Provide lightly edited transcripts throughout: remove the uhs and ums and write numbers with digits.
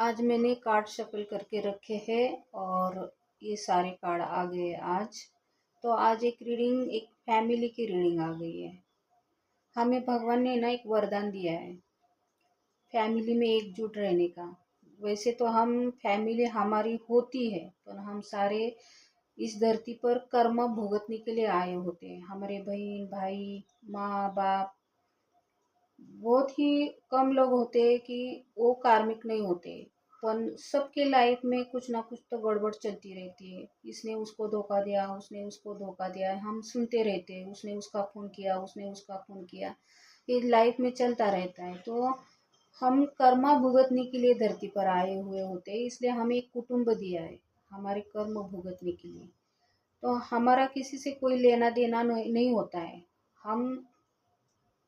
आज मैंने card shuffle करके रखे हैं और ये सारे कार्ड आ गए आज। तो आज एक फैमिली की रीडिंग आ गई है। हमें भगवान ने ना एक वरदान दिया है फैमिली में एकजुट रहने का। वैसे तो हम फैमिली हमारी होती है, पर हम सारे इस धरती पर कर्म भुगतने के लिए आए होते हैं। हमारे बहन भाई, माँ बाप, बहुत ही कम लोग होते हैं कि वो कार्मिक नहीं होते। पर सबके लाइफ में कुछ ना कुछ तो गड़बड़ चलती रहती है। इसने उसको धोखा दिया, उसने उसको धोखा दिया, हम सुनते रहते हैं, उसने उसका खून किया, उसने उसका खून किया। ये लाइफ में चलता रहता है। तो हम कर्मा भुगतने के लिए धरती पर आए हुए होते हैं, इसलिए हमें एक कुटुंब दिया है हमारे कर्म भुगतने के लिए। तो हमारा किसी से कोई लेना देना नहीं होता है। हम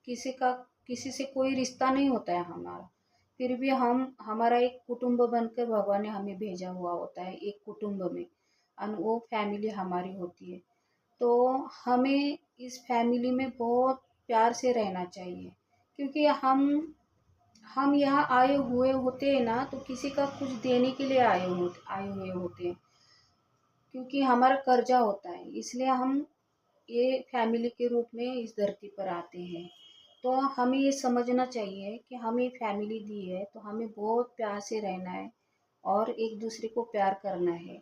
किसी का किसी से कोई रिश्ता नहीं होता है हमारा, फिर भी हम हमारा एक कुटुंब बनकर भगवान ने हमें भेजा हुआ होता है एक कुटुंब में, और वो फैमिली हमारी होती है। तो हमें इस फैमिली में बहुत प्यार से रहना चाहिए, क्योंकि हम यहाँ आए हुए होते हैं ना, तो किसी का कुछ देने के लिए आए हुए होते हैं, क्योंकि हमारा कर्जा होता है, इसलिए हम ये फैमिली के रूप में इस धरती पर आते हैं। तो हमें ये समझना चाहिए कि हमें फैमिली दी है तो हमें बहुत प्यार से रहना है और एक दूसरे को प्यार करना है,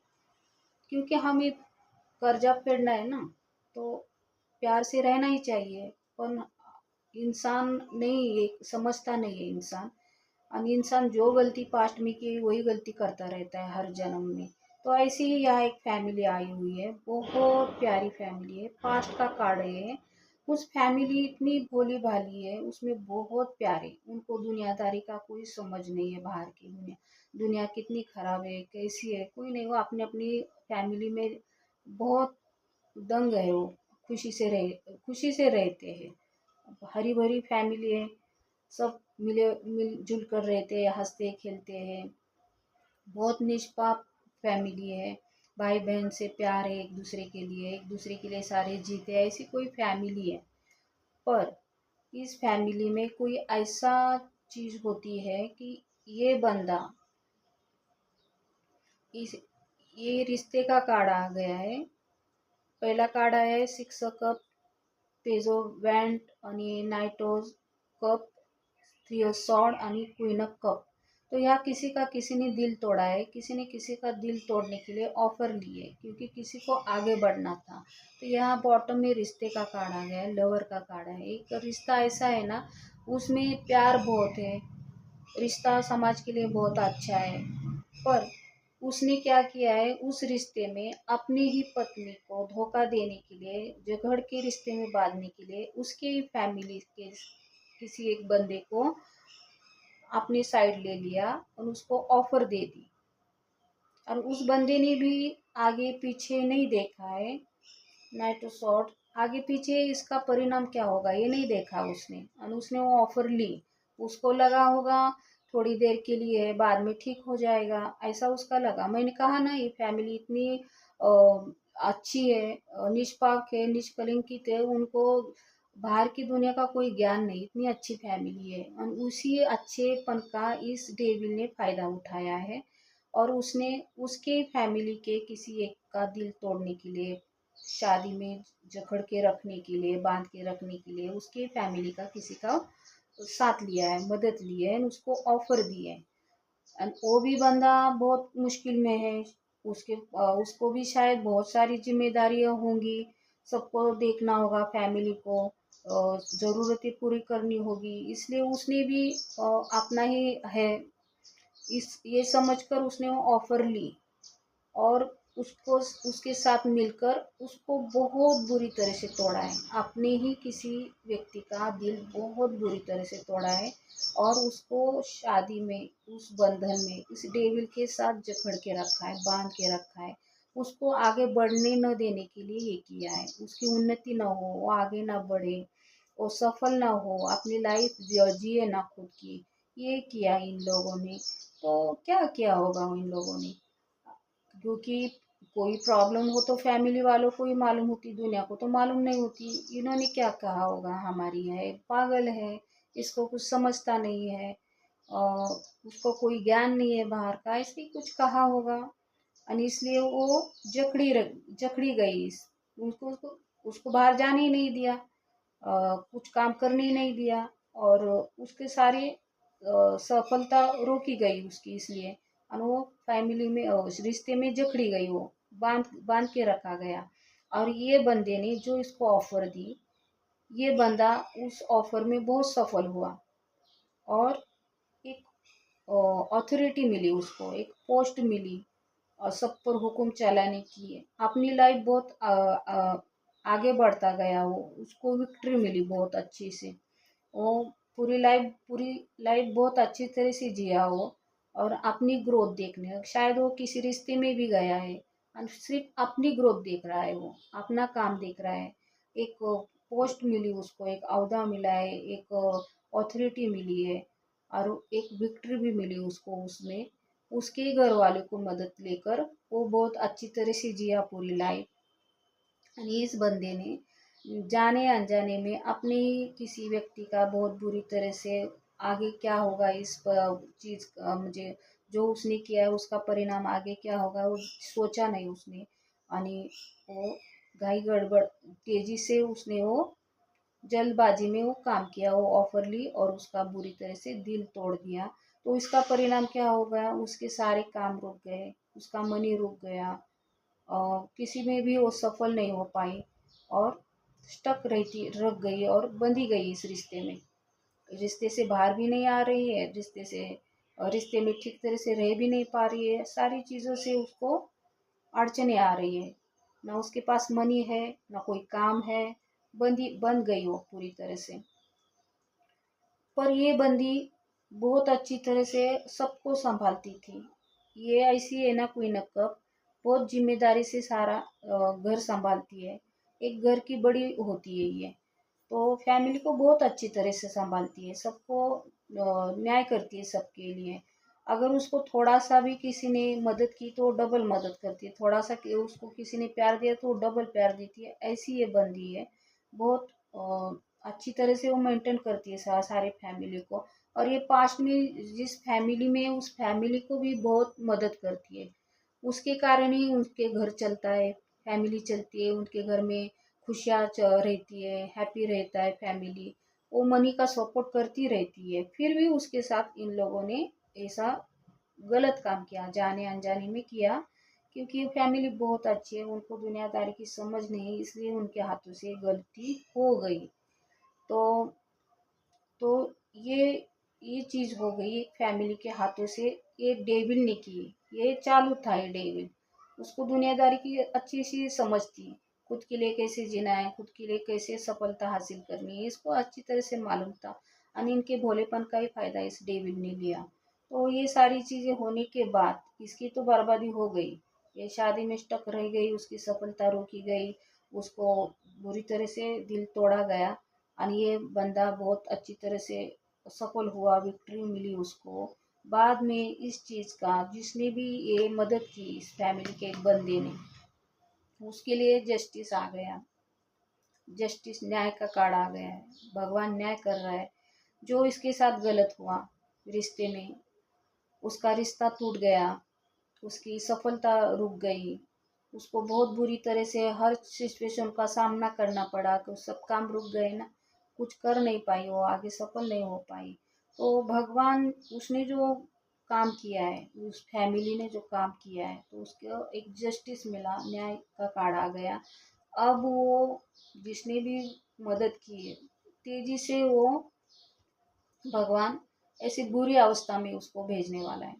क्योंकि हमें कर्जा फेडना है ना। तो प्यार से रहना ही चाहिए। पर इंसान नहीं, ये समझता नहीं है इंसान। और इंसान जो गलती पास्ट में की वही गलती करता रहता है हर जन्म में। तो ऐसे ही यहाँ एक फैमिली आई हुई है, बहुत प्यारी फैमिली है, पास्ट का कार्ड है। उस फैमिली इतनी भोली भाली है, उसमें बहुत प्यारे, उनको दुनियादारी का कोई समझ नहीं है। बाहर की दुनिया दुनिया कितनी खराब है, कैसी है, कोई नहीं। वो अपने अपनी फैमिली में बहुत दंग है। वो खुशी से रहते हैं। हरी भरी फैमिली है, सब मिलजुल कर रहते हैं, हंसते खेलते हैं। बहुत निष्पाप फैमिली है। भाई बहन से प्यार है, एक दूसरे के लिए सारे जीते हैं, ऐसी कोई फैमिली है। पर इस फैमिली में कोई ऐसा चीज होती है कि ये बंदा इस ये रिश्ते का कार्ड आ गया है। पहला कार्ड आया है 6 कप, पेज ऑफ वॅन्ड आणि night of cup, 3 of sword आणि क्वीन ऑफ कप। तो यहाँ किसी का किसी ने दिल तोड़ा है, किसी ने किसी का दिल तोड़ने के लिए ऑफर लिए, क्योंकि किसी को आगे बढ़ना था। तो यहाँ बॉटम में रिश्ते का कार्ड आ गया है, लवर का कार्ड है। एक रिश्ता ऐसा है ना, उसमें प्यार बहुत है, रिश्ता समाज के लिए बहुत अच्छा है। पर उसने क्या किया है, उस रिश्ते में अपनी ही पत्नी को धोखा देने के लिए, झगड़ के रिश्ते में बांधने के लिए, उसके ही फैमिली के किसी एक बंदे को अपनी साइड ले लिया और उसको ऑफर दे दी। और उस बंदे ने भी आगे पीछे नहीं देखा है। नाइट शॉट, आगे पीछे इसका परिणाम क्या होगा ये नहीं देखा उसने, और उसने वो ऑफर ली। उसको लगा होगा थोड़ी देर के लिए है, बाद में ठीक हो जाएगा, ऐसा उसका लगा। मैंने कहा ना, ये फैमिली इतनी अच्छी है, निष्पाक है, निष्कलंकित है, उनको बाहर की दुनिया का कोई ज्ञान नहीं, इतनी अच्छी फैमिली है। और उसी अच्छेपन का इस डेविल ने फायदा उठाया है, और उसने उसके फैमिली के किसी एक का दिल तोड़ने के लिए, शादी में जकड़ के रखने के लिए, बांध के रखने के लिए, उसके फैमिली का किसी का साथ लिया है, मदद ली है, उसको ऑफर दी है। और वो भी बंदा बहुत मुश्किल में है। उसको भी शायद बहुत सारी जिम्मेदारियां होंगी, सबको देखना होगा, फैमिली को ज़रूरतें पूरी करनी होगी, इसलिए उसने भी अपना ही है, इस ये समझकर उसने वो ऑफर ली। और उसको उसके साथ मिलकर उसको बहुत बुरी तरह से तोड़ा है, अपने ही किसी व्यक्ति का दिल बहुत बुरी तरह से तोड़ा है। और उसको शादी में, उस बंधन में, इस डेविल के साथ जकड़ के रखा है, बांध के रखा है। उसको आगे बढ़ने न देने के लिए ये किया है, उसकी उन्नति ना हो, वो आगे ना बढ़े, वो सफल ना हो, अपनी लाइफ जिए ना खुद की, ये किया इन लोगों ने। तो क्या किया होगा इन लोगों ने, क्योंकि कोई प्रॉब्लम हो तो फैमिली वालों को ही मालूम होती, दुनिया को तो मालूम नहीं होती। इन्होंने क्या कहा होगा, हमारी है, पागल है, इसको कुछ समझता नहीं है, उसको कोई ज्ञान नहीं है बाहर का, इसलिए कुछ कहा होगा। और इसलिए वो जकड़ी गई। उसको उसको उसको बाहर जाने ही नहीं दिया, कुछ काम करने ही नहीं दिया, और उसके सारे सफलता रोकी गई उसकी, इसलिए। और वो फैमिली में उस रिश्ते में जकड़ी गई, वो बांध बांध के रखा गया। और ये बंदे ने जो इसको ऑफर दी, ये बंदा उस ऑफर में बहुत सफल हुआ, और एक अथॉरिटी मिली उसको, एक पोस्ट मिली, और सब पर हुक्म चलाने की है। अपनी लाइफ बहुत आगे बढ़ता गया, वो उसको विक्ट्री मिली बहुत अच्छी से। वो पूरी लाइफ बहुत अच्छी तरह से जिया वो, और अपनी ग्रोथ देखने, शायद वो किसी रिश्ते में भी गया है और सिर्फ अपनी ग्रोथ देख रहा है, वो अपना काम देख रहा है। एक पोस्ट मिली उसको, एक अहदा मिला है, एक अथॉरिटी मिली है, और एक विक्ट्री भी मिली उसको उसमें। उसके घर वालों को मदद लेकर वो बहुत अच्छी तरह से जिया पूरी लाइफ। इस बंदे ने जाने अनजाने में अपने ही किसी व्यक्ति का बहुत बुरी तरह से, आगे क्या होगा इस चीज का, मुझे जो उसने किया है उसका परिणाम आगे क्या होगा वो सोचा नहीं उसने। यानी वो घाई गड़बड़ तेजी से उसने वो जल्दबाजी में वो काम किया, वो ऑफर ली और उसका बुरी तरह से दिल तोड़ दिया। तो इसका परिणाम क्या हो गया, उसके सारे काम रुक गए, उसका मनी रुक गया, और किसी में भी वो सफल नहीं हो पाई, और स्टक रहती रख गई और बंधी गई इस रिश्ते में। रिश्ते से बाहर भी नहीं आ रही है, रिश्ते में ठीक तरह से रह भी नहीं पा रही है, सारी चीज़ों से उसको अड़चने आ रही है। ना उसके पास मनी है, ना कोई काम है, बंद गई वो पूरी तरह से। पर ये बंदी बहुत अच्छी तरह से सबको संभालती थी। ये ऐसी है ना कोई नकब, बहुत जिम्मेदारी से सारा घर संभालती है। एक घर की बड़ी होती है ये, तो फैमिली को बहुत अच्छी तरह से संभालती है, सबको न्याय करती है सबके लिए। अगर उसको थोड़ा सा भी किसी ने मदद की तो डबल मदद करती है, थोड़ा सा उसको किसी ने प्यार दिया तो डबल प्यार देती है, ऐसी ये बंदी है। बहुत अच्छी तरह से वो मेंटेन करती है सारे फैमिली को। और ये पास्ट में जिस फैमिली में है उस फैमिली को भी बहुत मदद करती है। उसके कारण ही उनके घर चलता है, फैमिली चलती है, उनके घर में खुशियाँ रहती है, हैप्पी रहता है फैमिली। वो मनी का सपोर्ट करती रहती है, फिर भी उसके साथ इन लोगों ने ऐसा गलत काम किया, जाने अनजाने में किया। क्योंकि फैमिली बहुत अच्छी है, उनको दुनियादारी की समझ नहीं, इसलिए उनके हाथों से गलती हो गई। तो तो ये ये चीज हो गई एक फैमिली के हाथों से, ये डेविल ने की। ये चालू था ये डेविल, उसको दुनियादारी की अच्छी सी समझ थी, खुद के लिए कैसे जीना है, खुद के लिए कैसे सफलता हासिल करनी है, इसको अच्छी तरह से मालूम था। और इनके भोलेपन का ही फायदा इस डेविल ने लिया। तो ये सारी चीजें होने के बाद इसकी तो बर्बादी हो गई, ये शादी में स्टक रह गई, उसकी सफलता रोकी गई, उसको बुरी तरह से दिल तोड़ा गया। और ये बंदा बहुत अच्छी तरह से सफल हुआ, विक्ट्री मिली उसको। बाद में इस चीज का जिसने भी ये मदद की इस फैमिली के एक बंदे ने, उसके लिए जस्टिस आ गया, जस्टिस न्याय का कार्ड आ गया है, भगवान न्याय कर रहा है। जो इसके साथ गलत हुआ रिश्ते में, उसका रिश्ता टूट गया, उसकी सफलता रुक गई, उसको बहुत बुरी तरह से हर सिचुएशन का सामना करना पड़ा, तो सब काम रुक गए ना, कुछ कर नहीं पाई, वो आगे सफल नहीं हो पाई। तो भगवान, उसने जो काम किया है, उस फैमिली ने जो काम किया है, तो उसको एक जस्टिस मिला, न्याय का कार्ड आ गया। अब वो जिसने भी मदद की है, तेजी से वो भगवान ऐसी बुरी अवस्था में उसको भेजने वाला है।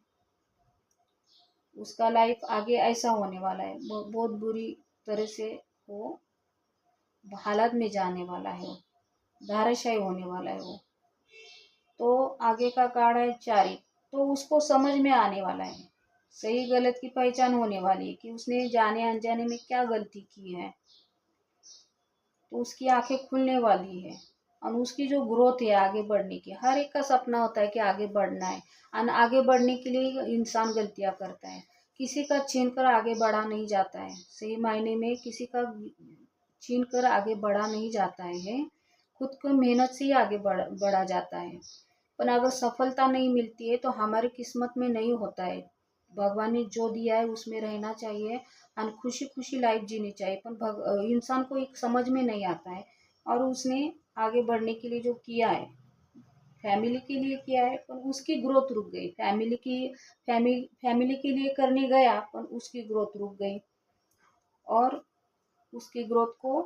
उसका लाइफ आगे ऐसा होने वाला है, बहुत बुरी तरह से वो हालत में जाने वाला है, वो धाराशायी होने वाला है वो। तो आगे का कार्ड है 4। तो उसको समझ में आने वाला है, सही गलत की पहचान होने वाली है कि उसने जाने अनजाने में क्या गलती की है। तो उसकी आंखें खुलने वाली है, और उसकी जो ग्रोथ है आगे बढ़ने की, हर एक का सपना होता है कि आगे बढ़ना है। और आगे बढ़ने के लिए इंसान गलतियां करता है, किसी का छीन कर आगे बढ़ा नहीं जाता है, सही मायने में किसी का छीन कर आगे बढ़ा नहीं जाता है, खुद को मेहनत से ही आगे बढ़ा जाता है। पर अगर सफलता नहीं मिलती है तो हमारी किस्मत में नहीं होता है। भगवान ने जो दिया है उसमें रहना चाहिए और खुशी खुशी लाइफ जीनी चाहिए, पर इंसान को एक समझ में नहीं आता है। और उसने आगे बढ़ने के लिए जो किया है, फैमिली के लिए किया है, पर उसकी ग्रोथ रुक गई। फैमिली के लिए करने गया पर उसकी ग्रोथ रुक गई, और उसकी ग्रोथ को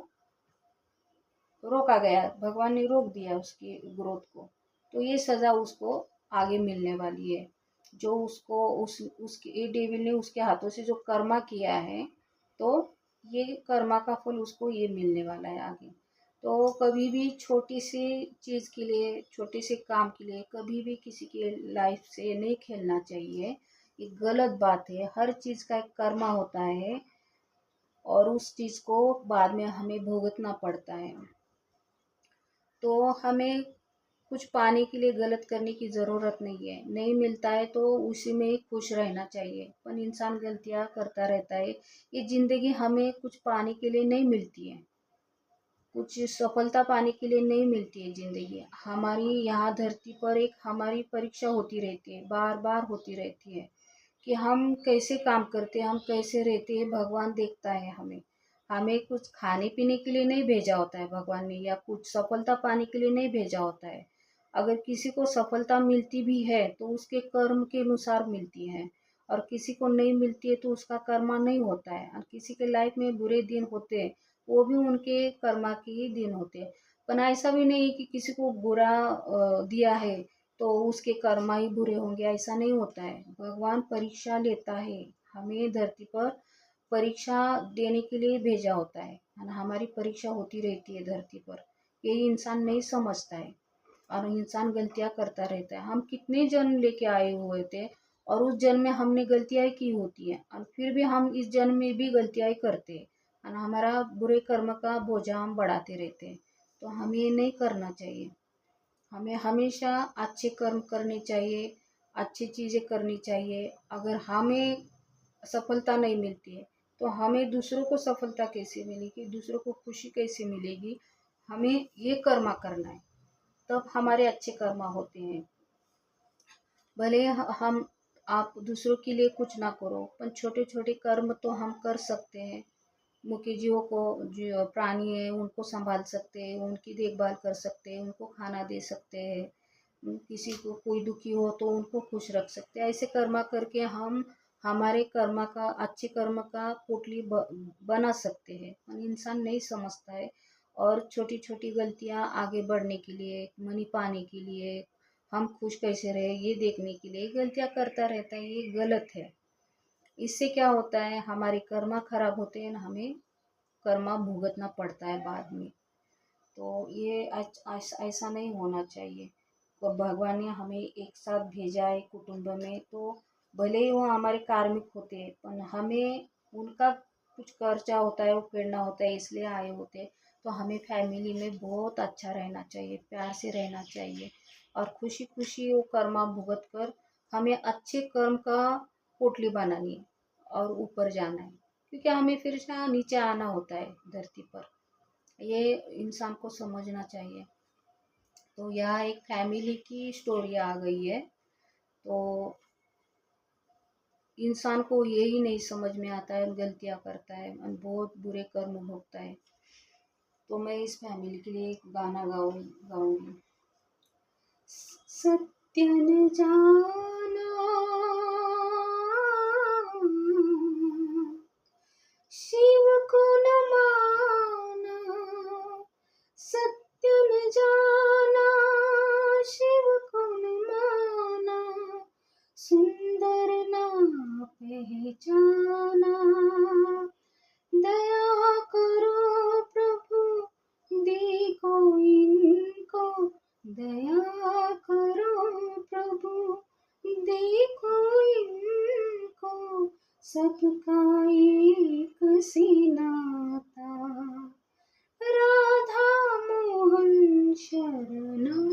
रोका गया, भगवान ने रोक दिया उसकी ग्रोथ को। तो ये सज़ा उसको आगे मिलने वाली है। जो उसको उसके ये डेविल ने उसके हाथों से जो कर्मा किया है, तो ये कर्मा का फल उसको ये मिलने वाला है आगे। तो कभी भी छोटी सी चीज़ के लिए, छोटे से काम के लिए कभी भी किसी की लाइफ से नहीं खेलना चाहिए। ये गलत बात है। हर चीज़ का एक कर्मा होता है और उस चीज़ को बाद में हमें भुगतना पड़ता है। तो हमें कुछ पाने के लिए गलत करने की ज़रूरत नहीं है। नहीं मिलता है तो उसी में ही खुश रहना चाहिए, पर इंसान गलतियाँ करता रहता है। ये ज़िंदगी हमें कुछ पाने के लिए नहीं मिलती है, कुछ सफलता पाने के लिए नहीं मिलती है ज़िंदगी। हमारी यहाँ धरती पर एक हमारी परीक्षा होती रहती है, बार बार होती रहती है कि हम कैसे काम करते हैं, हम कैसे रहते हैं, भगवान देखता है हमें। हमें कुछ खाने पीने के लिए नहीं भेजा होता है भगवान ने, या कुछ सफलता पाने के लिए नहीं भेजा होता है। अगर किसी को सफलता मिलती भी है तो उसके कर्म के अनुसार मिलती है, और किसी को नहीं मिलती है तो उसका कर्मा नहीं होता है। और किसी के लाइफ में बुरे दिन होते हैं, वो भी उनके कर्मा के ही दिन होते हैं। पर ऐसा भी नहीं कि किसी को बुरा दिया है तो उसके कर्मा ही बुरे होंगे, ऐसा नहीं होता है। भगवान परीक्षा लेता है, हमें धरती पर परीक्षा देने के लिए भेजा होता है, और हमारी परीक्षा होती रहती है धरती पर। यही इंसान नहीं समझता है, और इंसान गलतियां करता रहता है। हम कितने जन्म लेके आए हुए थे, और उस जन्म में हमने गलतियां की होती है, और फिर भी हम इस जन्म में भी गलतियां करते हैं, और हमारा बुरे कर्म का बोझा हम बढ़ाते रहते हैं। तो हमें ये नहीं करना चाहिए। हमें हमेशा अच्छे कर्म करने चाहिए, अच्छी चीज़ें करनी चाहिए। अगर हमें सफलता नहीं मिलती है तो हमें दूसरों को सफलता कैसे मिलेगी, दूसरों को खुशी कैसे मिलेगी। हमें ये कर्मा करना है, तब हमारे अच्छे कर्मा होते हैं। भले हम आप दूसरों के लिए कुछ ना करो, पर छोटे छोटे कर्म तो हम कर सकते हैं। मुख्य जीवों को, जो प्राणी है उनको संभाल सकते हैं, उनकी देखभाल कर सकते हैं, उनको खाना दे सकते हैं। किसी को कोई दुखी हो तो उनको खुश रख सकते हैं। ऐसे कर्मा करके हम हमारे कर्मा का, अच्छे कर्म का पोटली बना सकते हैं। पर इंसान नहीं समझता है, और छोटी छोटी गलतियां आगे बढ़ने के लिए, मनी पाने के लिए, हम खुश कैसे रहे ये देखने के लिए गलतियां करता रहता है। ये गलत है। इससे क्या होता है, हमारे कर्मा खराब होते हैं, हमें कर्मा भुगतना पड़ता है बाद में। तो ये ऐसा नहीं होना चाहिए। तो भगवान ने हमें एक साथ भेजा है कुटुंब में, तो भले ही वो हमारे कार्मिक होते हैं, पर हमें उनका कुछ खर्चा होता है, वो फेरना होता है, इसलिए आए होते हैं। तो हमें फैमिली में बहुत अच्छा रहना चाहिए, प्यार से रहना चाहिए, और खुशी खुशी वो कर्मा भुगत कर हमें अच्छे कर्म का पोटली बनानी है और ऊपर जाना है। क्योंकि हमें फिर से नीचे आना होता है धरती पर, ये इंसान को समझना चाहिए। तो यहाँ एक फैमिली की स्टोरी आ गई है। तो इंसान को यही नहीं समझ में आता है, गलतियाँ करता है और बहुत बुरे कर्म भोगता है। तो मैं इस फैमिली के लिए एक गाना गाऊंगी। सत्य न जाना शिव को न माना, सत्य न जाना शिव को न माना, सुंदर ना पहचाना, दया करो प्रभु देखो इनको, दया करो प्रभु देखो इनको, सबका एक सी नाता, राधा मोहन शरणम,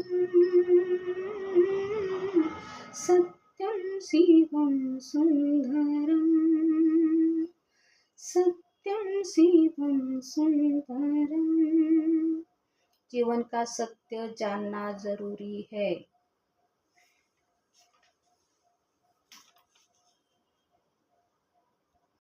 सत्यम शिवम सुंदरम, सत्यम शिवम सुंदरम। जीवन का सत्य जानना जरूरी है।